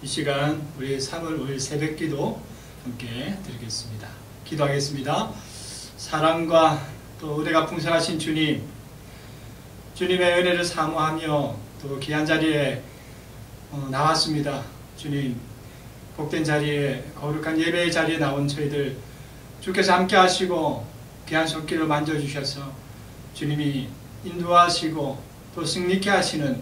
이 시간 우리 3월 5일 새벽기도 함께 드리겠습니다. 기도하겠습니다. 사랑과 또 은혜가 풍성하신 주님, 주님의 은혜를 사모하며 또 귀한 자리에 나왔습니다. 주님, 복된 자리에, 거룩한 예배의 자리에 나온 저희들 주께서 함께 하시고 귀한 손길을 만져주셔서 주님이 인도하시고 또 승리케 하시는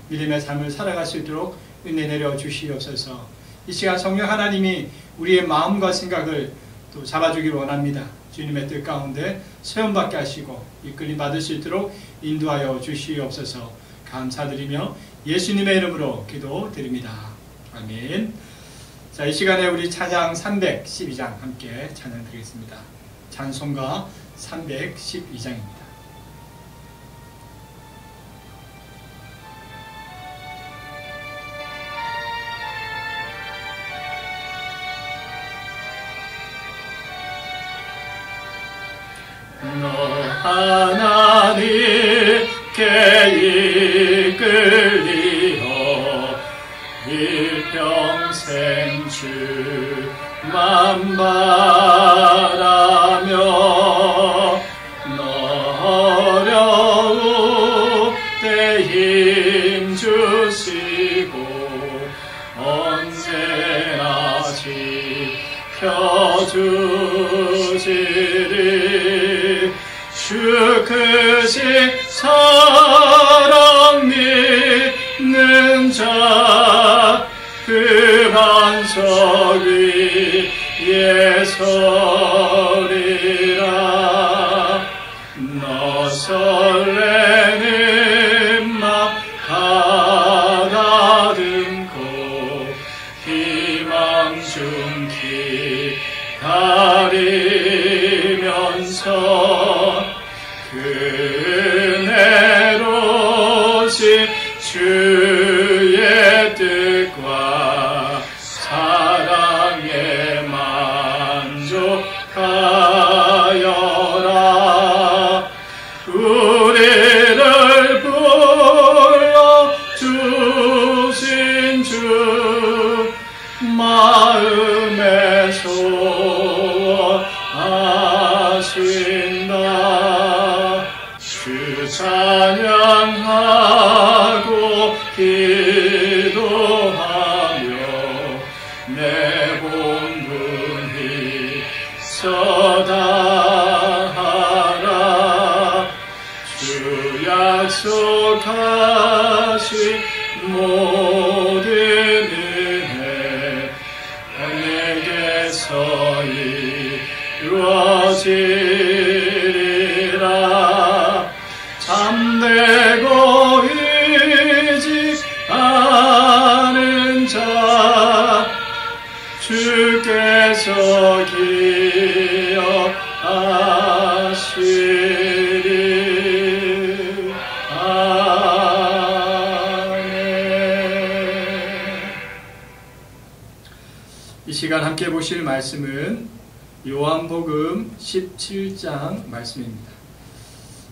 믿음의 삶을 살아갈 수 있도록 은혜 내려 주시옵소서. 이 시간 성령 하나님이 우리의 마음과 생각을 또 잡아주기를 원합니다. 주님의 뜻 가운데 세움받게 하시고 이끌림 받을 수 있도록 인도하여 주시옵소서. 감사드리며 예수님의 이름으로 기도드립니다. 아멘. 자, 이 시간에 우리 찬양 312장 함께 찬양 드리겠습니다. 찬송가 312장입니다. 너 하나님께 이끌리어 일평생 주만 바라며 너 어려울 때 힘 주시고 언제나 지켜주시리. 주 크신 사랑 믿는 자 그 반석 위에 서리라. 너 설레는 맘 가다듬고 희망 중 기다리면서 그네로지 주의 뜻과 사랑에 만족하여라. 우리를 불러주신 주 마음에 소원하신다. 주 찬양하고 기도하며 내 본분이 서다하라. 주 약속하신 모든 은혜 내게서 이루어지리라. 잠들고 의지하는 자 주께서 기억하시리. 아멘. 이 시간 함께 보실 말씀은 요한복음 17장 말씀입니다.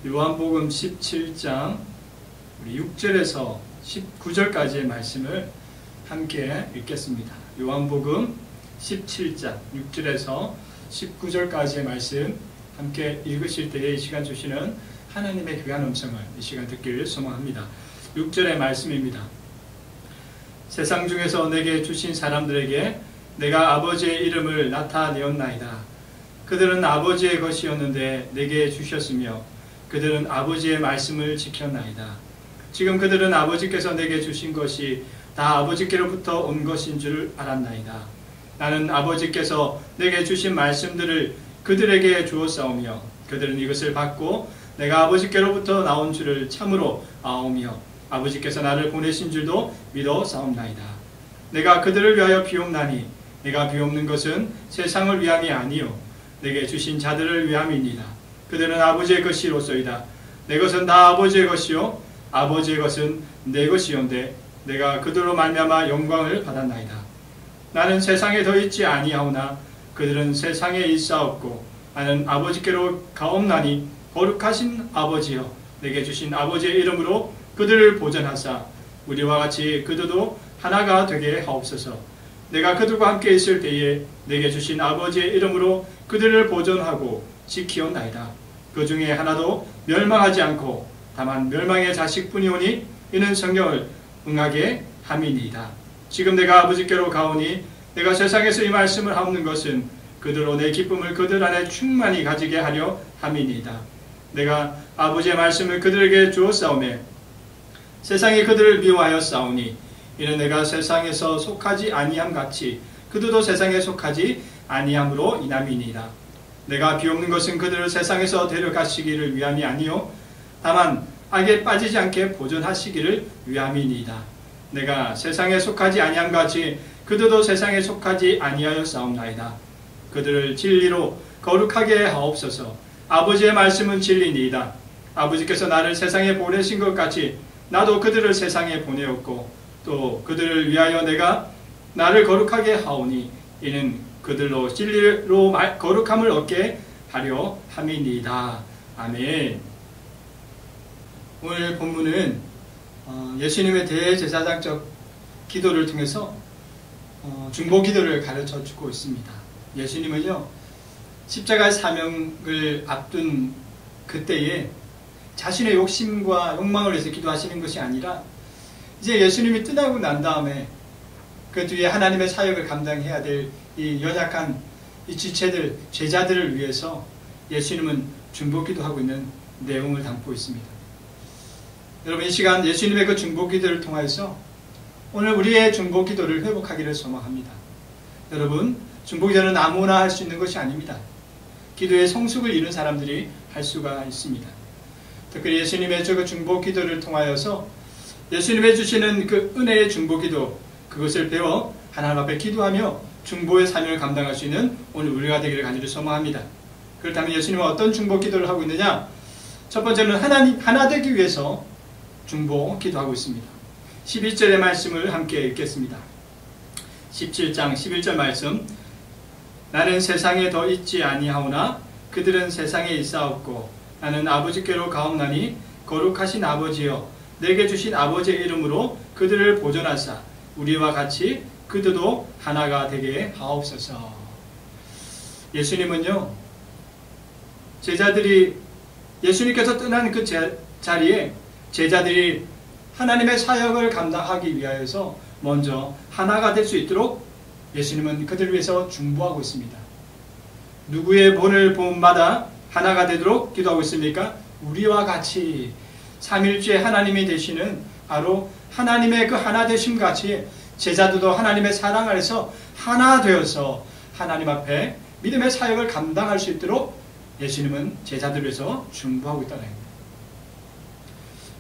요한복음 17장 우리 6절에서 19절까지의 말씀을 함께 읽겠습니다. 요한복음 17장 6절에서 19절까지의 말씀 함께 읽으실 때에 이 시간 주시는 하나님의 귀한 음성을 이 시간 듣기를 소망합니다. 6절의 말씀입니다. 세상 중에서 내게 주신 사람들에게 내가 아버지의 이름을 나타내었나이다. 그들은 아버지의 것이었는데 내게 주셨으며 그들은 아버지의 말씀을 지켰나이다. 지금 그들은 아버지께서 내게 주신 것이 다 아버지께로부터 온 것인 줄 알았나이다. 나는 아버지께서 내게 주신 말씀들을 그들에게 주었사오며 그들은 이것을 받고 내가 아버지께로부터 나온 줄을 참으로 아오며 아버지께서 나를 보내신 줄도 믿어사옵나이다. 내가 그들을 위하여 비옵나니 내가 비옵는 것은 세상을 위함이 아니요 내게 주신 자들을 위함이니라. 그들은 아버지의 것이로소이다. 내 것은 다 아버지의 것이요 아버지의 것은 내 것이온데 내가 그들로 말미암아 영광을 받았나이다. 나는 세상에 더 있지 아니하오나 그들은 세상에 있사옵고 나는 아버지께로 가옵나니 거룩하신 아버지여 내게 주신 아버지의 이름으로 그들을 보전하사 우리와 같이 그들도 하나가 되게 하옵소서. 내가 그들과 함께 있을 때에 내게 주신 아버지의 이름으로 그들을 보존하고 지키었나이다. 그 중에 하나도 멸망하지 않고 다만 멸망의 자식뿐이오니 이는 성령을 응하게 함이니이다. 지금 내가 아버지께로 가오니 내가 세상에서 이 말씀을 하옵는 것은 그들로 내 기쁨을 그들 안에 충만히 가지게 하려 함이니이다. 내가 아버지의 말씀을 그들에게 주었사오매 세상이 그들을 미워하여 싸우니 이는 내가 세상에서 속하지 아니함 같이 그들도 세상에 속하지 아니함으로 인함이니이다. 내가 비옵는 것은 그들을 세상에서 데려가시기를 위함이 아니요 다만 악에 빠지지 않게 보존하시기를 위함이니이다. 내가 세상에 속하지 아니함 같이 그들도 세상에 속하지 아니하여 싸움나이다. 그들을 진리로 거룩하게 하옵소서. 아버지의 말씀은 진리니이다. 아버지께서 나를 세상에 보내신 것 같이 나도 그들을 세상에 보내었고 또 그들을 위하여 내가 나를 거룩하게 하오니 이는 그들로 진리로 거룩함을 얻게 하려 함이니이다. 아멘. 오늘 본문은 예수님의 대제사장적 기도를 통해서 중보기도를 가르쳐 주고 있습니다. 예수님은요 십자가의 사명을 앞둔 그때에 자신의 욕심과 욕망을 위해서 기도하시는 것이 아니라 이제 예수님이 떠나고 난 다음에 그 뒤에 하나님의 사역을 감당해야 될 이 연약한 이 지체들, 제자들을 위해서 예수님은 중보기도하고 있는 내용을 담고 있습니다. 여러분 이 시간 예수님의 그 중보기도를 통해서 오늘 우리의 중보기도를 회복하기를 소망합니다. 여러분 중보기도는 아무나 할 수 있는 것이 아닙니다. 기도의 성숙을 이룬 사람들이 할 수가 있습니다. 특별히 예수님의 그 중보기도를 통하여서 예수님의 주시는 그 은혜의 중보기도 그것을 배워 하나님 앞에 기도하며 중보의 사명을 감당할 수 있는 오늘 우리가 되기를 간절히 소망합니다. 그렇다면 예수님은 어떤 중보기도를 하고 있느냐? 첫 번째는 하나님 하나 되기 위해서 중보 기도하고 있습니다. 11절의 말씀을 함께 읽겠습니다. 17장 11절 말씀 나는 세상에 더 있지 아니하오나 그들은 세상에 있사옵고 나는 아버지께로 가옵나니 거룩하신 아버지여 내게 주신 아버지의 이름으로 그들을 보존하사 우리와 같이 그들도 하나가 되게 하옵소서. 예수님은요 제자들이 예수님께서 떠난 그 자리에 제자들이 하나님의 사역을 감당하기 위하여서 먼저 하나가 될 수 있도록 예수님은 그들을 위해서 중보하고 있습니다. 누구의 본을 본마다 하나가 되도록 기도하고 있습니까? 우리와 같이 삼일째 하나님이 되시는 바로 하나님의 그 하나 되심 같이 제자들도 하나님의 사랑 안에서 하나 되어서 하나님 앞에 믿음의 사역을 감당할 수 있도록 예수님은 제자들을 위해서 중보하고 있다는 겁니다.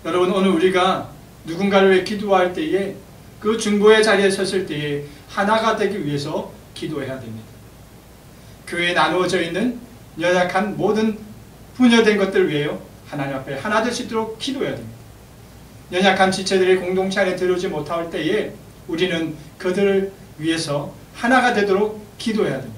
여러분 오늘 우리가 누군가를 위해 기도할 때에 그 중보의 자리에 섰을 때에 하나가 되기 위해서 기도해야 됩니다. 교회에 나누어져 있는 연약한 모든 분열된 것들을 위하여 하나님 앞에 하나 될 수 있도록 기도해야 됩니다. 연약한 지체들이 공동체 안에 들어오지 못할 때에 우리는 그들을 위해서 하나가 되도록 기도해야 됩니다.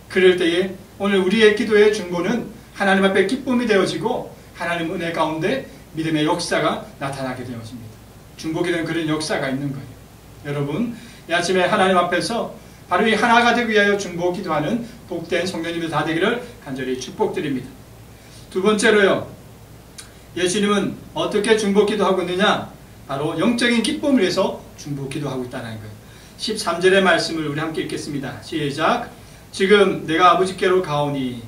그럴 때에 오늘 우리의 기도의 중보는 하나님 앞에 기쁨이 되어지고 하나님 은혜 가운데 믿음의 역사가 나타나게 되어집니다. 중보기도는 그런 역사가 있는 거예요. 여러분 이 아침에 하나님 앞에서 바로 이 하나가 되기 위하여 중보기도하는 복된 성도님들 다 되기를 간절히 축복드립니다. 두 번째로요 예수님은 어떻게 중보기도하고 있느냐? 바로 영적인 기쁨을 위해서 중보기도하고 있다는 거예요. 13절의 말씀을 우리 함께 읽겠습니다. 시작. 지금 내가 아버지께로 가오니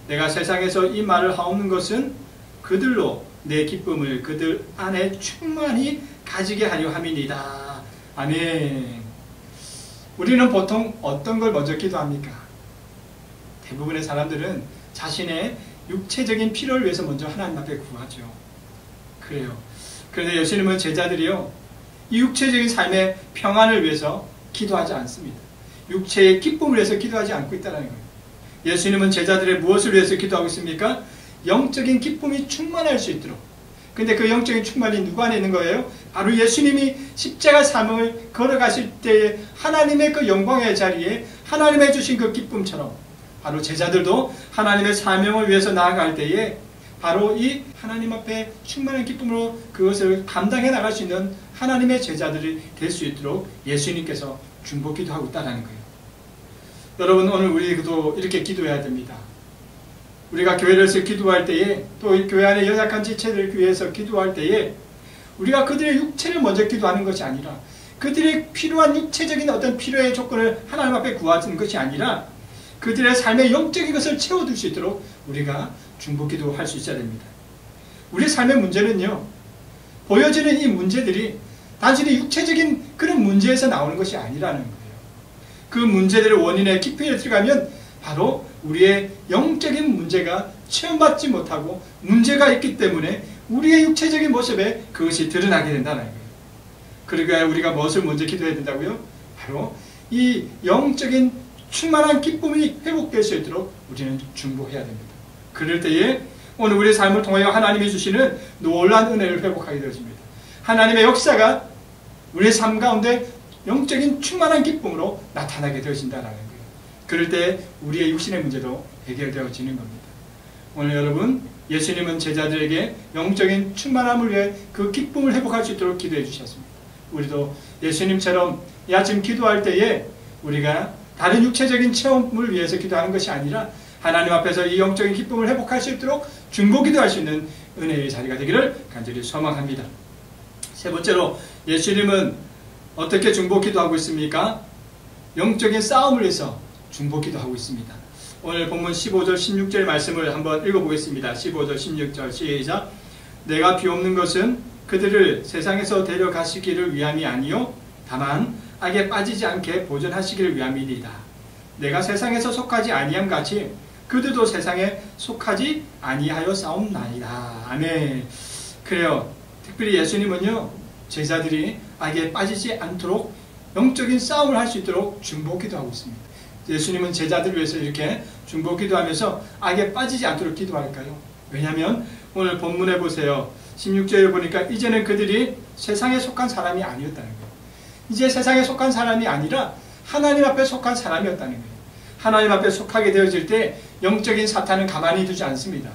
내가 세상에서 이 말을 하옵는 것은 그들로 내 기쁨을 그들 안에 충만히 가지게 하려 함이니이다. 아멘. 우리는 보통 어떤 걸 먼저 기도합니까? 대부분의 사람들은 자신의 육체적인 필요를 위해서 먼저 하나님 앞에 구하죠. 그래요. 그런데 예수님은 제자들이요 이 육체적인 삶의 평안을 위해서 기도하지 않습니다. 육체의 기쁨을 위해서 기도하지 않고 있다는 거예요. 예수님은 제자들의 무엇을 위해서 기도하고 있습니까? 영적인 기쁨이 충만할 수 있도록. 근데 그 영적인 충만이 누구 안에 있는 거예요? 바로 예수님이 십자가 사명을 걸어가실 때에 하나님의 그 영광의 자리에 하나님의 주신 그 기쁨처럼 바로 제자들도 하나님의 사명을 위해서 나아갈 때에 바로 이 하나님 앞에 충만한 기쁨으로 그것을 감당해 나갈 수 있는 하나님의 제자들이 될 수 있도록 예수님께서 중보 기도하고 있다는 거예요. 여러분, 오늘 우리도 이렇게 기도해야 됩니다. 우리가 교회에서 기도할 때에, 또 교회 안에 연약한 지체들을 위해서 기도할 때에 우리가 그들의 육체를 먼저 기도하는 것이 아니라, 그들의 필요한 육체적인 어떤 필요의 조건을 하나님 앞에 구하는 것이 아니라 그들의 삶의 영적인 것을 채워줄 수 있도록 우리가 중보 기도할 수 있어야 됩니다. 우리 삶의 문제는요, 보여지는 이 문제들이 단순히 육체적인 그런 문제에서 나오는 것이 아니라는 거예요. 그 문제들의 원인에 깊이 들어가면 바로 우리의 영적인 문제가 체험받지 못하고 문제가 있기 때문에 우리의 육체적인 모습에 그것이 드러나게 된다는 거예요. 그러니까 우리가 무엇을 먼저 기도해야 된다고요? 바로 이 영적인 충만한 기쁨이 회복될 수 있도록 우리는 중보해야 됩니다. 그럴 때에 오늘 우리의 삶을 통하여 하나님이 주시는 놀라운 은혜를 회복하게 되어집니다. 하나님의 역사가 우리의 삶 가운데 영적인 충만한 기쁨으로 나타나게 되어진다는 거예요. 그럴 때 우리의 육신의 문제도 해결되어지는 겁니다. 오늘 여러분, 예수님은 제자들에게 영적인 충만함을 위해 그 기쁨을 회복할 수 있도록 기도해 주셨습니다. 우리도 예수님처럼 이 아침 기도할 때에 우리가 다른 육체적인 체험을 위해서 기도하는 것이 아니라 하나님 앞에서 이 영적인 기쁨을 회복할 수 있도록 중보 기도할 수 있는 은혜의 자리가 되기를 간절히 소망합니다. 세 번째로, 예수님은 어떻게 중보 기도하고 있습니까? 영적인 싸움을 위해서 중보 기도하고 있습니다. 오늘 본문 15절 16절 말씀을 한번 읽어보겠습니다. 15절 16절 시작. 내가 비옵는 것은 그들을 세상에서 데려가시기를 위함이 아니요 다만 악에 빠지지 않게 보존하시기를 위함이니이다. 내가 세상에서 속하지 아니함 같이 그들도 세상에 속하지 아니하여 싸움나이다. 아멘. 그래요. 특별히 예수님은요, 제자들이 악에 빠지지 않도록 영적인 싸움을 할 수 있도록 중보 기도하고 있습니다. 예수님은 제자들을 위해서 이렇게 중보 기도하면서 악에 빠지지 않도록 기도할까요? 왜냐하면 오늘 본문에 보세요. 16절에 보니까 이제는 그들이 세상에 속한 사람이 아니었다는 거예요. 이제 세상에 속한 사람이 아니라 하나님 앞에 속한 사람이었다는 거예요. 하나님 앞에 속하게 되어질 때 영적인 사탄은 가만히 두지 않습니다.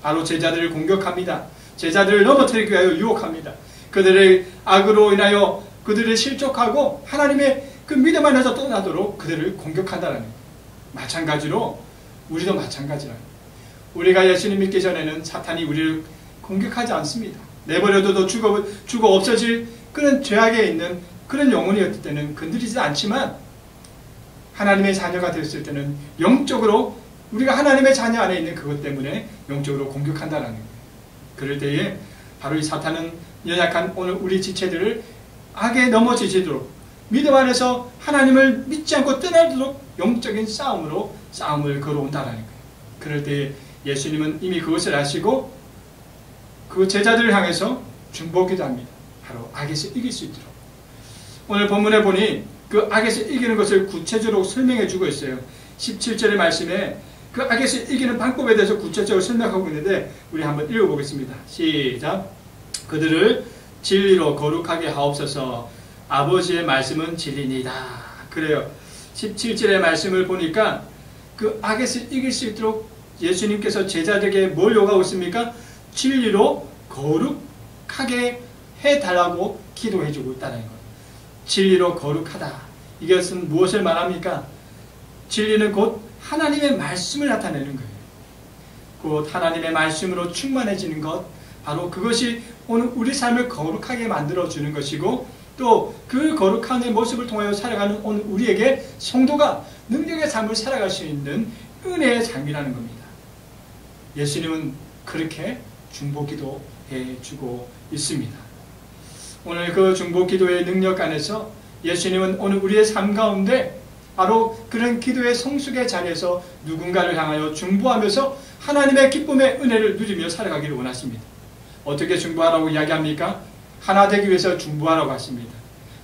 바로 제자들을 공격합니다. 제자들을 넘어뜨리기 위하여 유혹합니다. 그들의 악으로 인하여 그들을 실족하고 하나님의 그 믿음 안에서 떠나도록 그들을 공격한다는 거예요. 마찬가지로 우리도 마찬가지라는 거예요. 우리가 예수님 믿기 전에는 사탄이 우리를 공격하지 않습니다. 내버려둬도 죽어 없어질 그런 죄악에 있는 그런 영혼이었을 때는 건드리지 않지만 하나님의 자녀가 되었을 때는 영적으로 우리가 하나님의 자녀 안에 있는 그것 때문에 영적으로 공격한다는 거예요. 그럴 때에 바로 이 사탄은 연약한 오늘 우리 지체들을 악에 넘어지도록 믿음 안에서 하나님을 믿지 않고 떠나도록 영적인 싸움으로 싸움을 걸어온다는 거예요. 그럴 때 예수님은 이미 그것을 아시고 그 제자들을 향해서 중보기도 합니다. 바로 악에서 이길 수 있도록. 오늘 본문에 보니 그 악에서 이기는 것을 구체적으로 설명해 주고 있어요. 17절의 말씀에 그 악에서 이기는 방법에 대해서 구체적으로 설명하고 있는데 우리 한번 읽어보겠습니다. 시작. 그들을 진리로 거룩하게 하옵소서. 아버지의 말씀은 진리니이다. 그래요. 17절의 말씀을 보니까 그 악에서 이길 수 있도록 예수님께서 제자들에게 뭘 요구하고 있습니까? 진리로 거룩하게 해달라고 기도해주고 있다는 거예요. 진리로 거룩하다. 이것은 무엇을 말합니까? 진리는 곧 하나님의 말씀을 나타내는 거예요. 곧 하나님의 말씀으로 충만해지는 것, 바로 그것이 오늘 우리 삶을 거룩하게 만들어주는 것이고 또 그 거룩한 모습을 통하여 살아가는 오늘 우리에게 성도가 능력의 삶을 살아갈 수 있는 은혜의 삶이라는 겁니다. 예수님은 그렇게 중보기도 해주고 있습니다. 오늘 그 중보기도의 능력 안에서 예수님은 오늘 우리의 삶 가운데 바로 그런 기도의 성숙의 자리에서 누군가를 향하여 중보하면서 하나님의 기쁨의 은혜를 누리며 살아가기를 원하십니다. 어떻게 중보하라고 이야기합니까? 하나 되기 위해서 중보하라고 하십니다.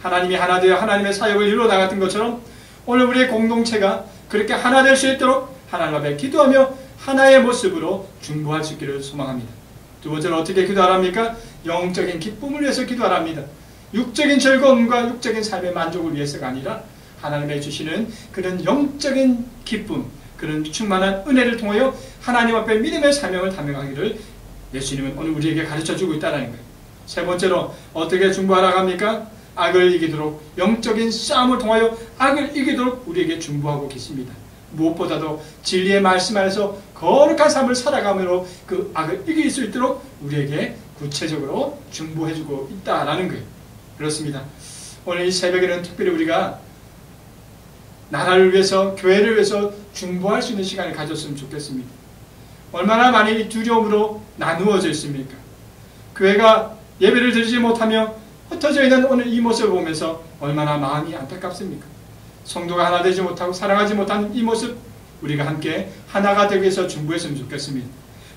하나님이 하나 되어 하나님의 사역을 이루어 나갔던 것처럼 오늘 우리의 공동체가 그렇게 하나 될 수 있도록 하나님 앞에 기도하며 하나의 모습으로 중보할 수 있기를 소망합니다. 두 번째로 어떻게 기도하랍니까? 영적인 기쁨을 위해서 기도하랍니다. 육적인 즐거움과 육적인 삶의 만족을 위해서가 아니라 하나님의 주시는 그런 영적인 기쁨, 그런 충만한 은혜를 통하여 하나님 앞에 믿음의 사명을 담당하기를 예수님은 오늘 우리에게 가르쳐주고 있다는 거예요. 세 번째로 어떻게 중보하라고 합니까? 악을 이기도록 영적인 싸움을 통하여 악을 이기도록 우리에게 중보하고 계십니다. 무엇보다도 진리의 말씀 안에서 거룩한 삶을 살아감으로 그 악을 이길 수 있도록 우리에게 구체적으로 중보해주고 있다라는 거예요. 그렇습니다. 오늘 이 새벽에는 특별히 우리가 나라를 위해서, 교회를 위해서 중보할 수 있는 시간을 가졌으면 좋겠습니다. 얼마나 많이 두려움으로 나누어져 있습니까? 교회가 예배를 드리지 못하며 흩어져 있는 오늘 이 모습을 보면서 얼마나 마음이 안타깝습니까? 성도가 하나 되지 못하고 사랑하지 못하는 이 모습, 우리가 함께 하나가 되기 위해서 중보했으면 좋겠습니다.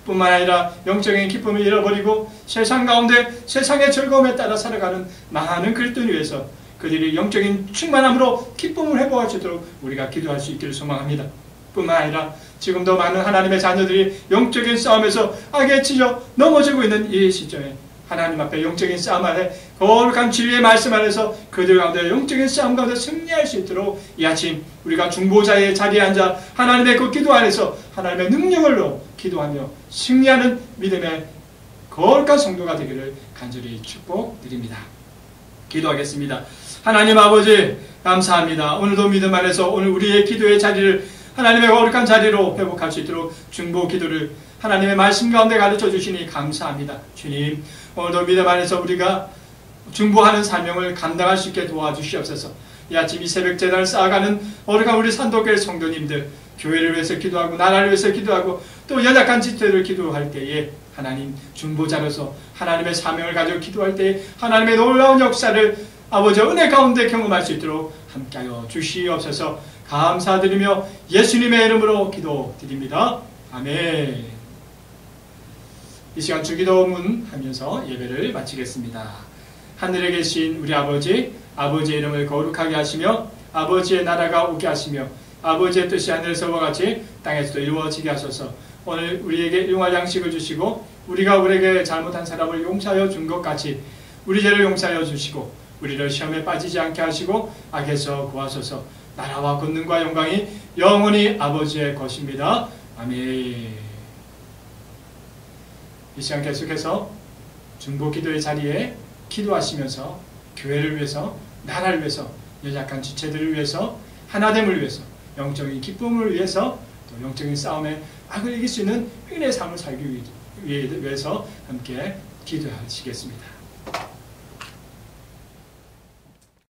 뿐만 아니라 영적인 기쁨을 잃어버리고 세상 가운데 세상의 즐거움에 따라 살아가는 많은 그리스도인을 위해서 그들이 영적인 충만함으로 기쁨을 회복할 수 있도록 우리가 기도할 수 있기를 소망합니다. 뿐만 아니라 지금도 많은 하나님의 자녀들이 영적인 싸움에서 악에 찢어 넘어지고 있는 이 시점에 하나님 앞에 영적인 싸움 안에 거룩한 진리의 말씀 안에서 그들 가운데 영적인 싸움 가운데 승리할 수 있도록 이 아침 우리가 중보자의 자리에 앉아 하나님의 그 기도 안에서 하나님의 능력으로 기도하며 승리하는 믿음의 거룩한 성도가 되기를 간절히 축복드립니다. 기도하겠습니다. 하나님 아버지 감사합니다. 오늘도 믿음 안에서 오늘 우리의 기도의 자리를 하나님의 거룩한 자리로 회복할 수 있도록 중보 기도를 하나님의 말씀 가운데 가르쳐 주시니 감사합니다. 주님, 오늘도 믿음 안에서 우리가 중보하는 사명을 감당할 수 있게 도와주시옵소서. 이 아침 이 새벽 제단을 쌓아가는 거룩한 우리 산도교회 성도님들, 교회를 위해서 기도하고 나라를 위해서 기도하고 또 연약한 지체를 기도할 때에 하나님 중보자로서 하나님의 사명을 가지고 기도할 때에 하나님의 놀라운 역사를 아버지 은혜 가운데 경험할 수 있도록 함께하여 주시옵소서. 감사드리며 예수님의 이름으로 기도드립니다. 아멘. 이 시간 주기도문 하면서 예배를 마치겠습니다. 하늘에 계신 우리 아버지, 아버지의 이름을 거룩하게 하시며 아버지의 나라가 오게 하시며 아버지의 뜻이 하늘에서와 같이 땅에서도 이루어지게 하소서. 오늘 우리에게 일용할 양식을 주시고 우리가 우리에게 잘못한 사람을 용서하여 준 것 같이 우리 죄를 용서하여 주시고 우리를 시험에 빠지지 않게 하시고 악에서 구하소서. 나라와 권능과 영광이 영원히 아버지의 것입니다. 아멘. 이 시간 계속해서 중보 기도의 자리에 기도하시면서 교회를 위해서, 나라를 위해서, 연약한 지체들을 위해서, 하나됨을 위해서, 영적인 기쁨을 위해서, 또 영적인 싸움에 악을 이길 수 있는 은혜의 삶을 살기 위해서 함께 기도하시겠습니다.